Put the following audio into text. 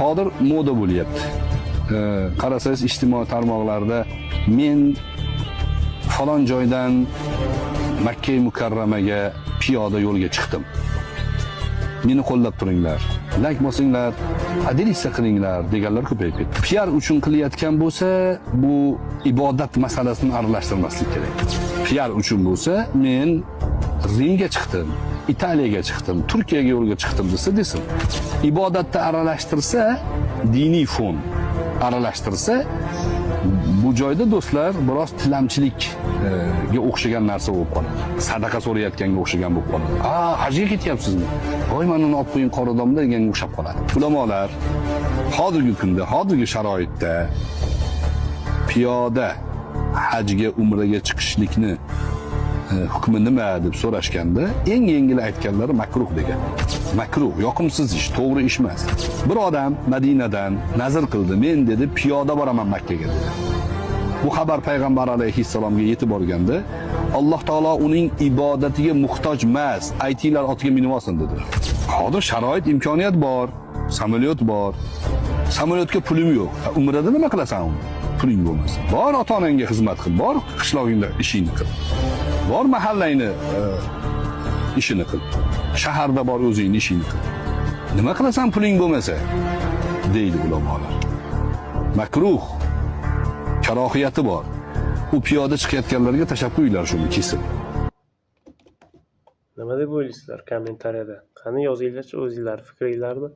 hozir moda bo'lyapti. Qarasangiz ijtimoiy tarmoqlarda men falon joydan Makka Mukarramaga piyoda yo'lga chiqdim. Meni qo'llab turinglar, like bosinglar, adilisa qilinglar deganlar ko'payib ketdi. PR uchun qilayotgan bo'lsa, bu ibodat masalasini aralashtirmaslik kerak. PR uchun bo'lsa, men Rimga chiqdim, Italiyaga chiqdim, Turkiyaga yo'lga chiqdim desin. Ibodatda aralashtirsa, diniy fon aralashtirsa, bu joyda do'stlar biroz tilamchilikga o'xshagan narsa bo'lib qoladi. Sadaqa so'rayotganga o'xshagan bo'lib qoladi. Hajga ketyapsizmi? Voy, mana uni olib qo'ying qoridomda deganga o'xshab qoladi. Ulamolar hozirgi kunda, hozirgi sharoitda piyoda hajga, umraga chiqishlikni hukmi nima deb so'rashganda, eng yengil aytganlari makruh degan. Makruh, yoqimsiz ish, to'g'ri ish emas. Bir odam Madinadan nazr qildi, men dedi piyoda boraman Makkaga dedi. Bu xabar payg'ambar alayhissalomga yetib borganda, Alloh taolo uning ibodatiga muhtoj emas, aytinglar otiga minib olsin dedi. Hozir sharoit, imkoniyat bor, samolyot bor. Samolyotga pulim yo'q. Umrada nima qilasan uni? Puling bo'lmasa. Bor ota-onangga xizmat qil, bor qishlog'ingda ishingni qil. Bor mahallangni ishini qil. Shaharda bor o'zingni ishingni qil. Nima qilasan puling bo'lmasa? deydi ulamolar. Makruh, karohiyati bor. U piyoda chiqayotganlarga tashab qo'yinglar shuni kesib. Nima deb o'ylaysizlar kommentariyada? Qani yozinglarchi o'zingizlar fikringlarni.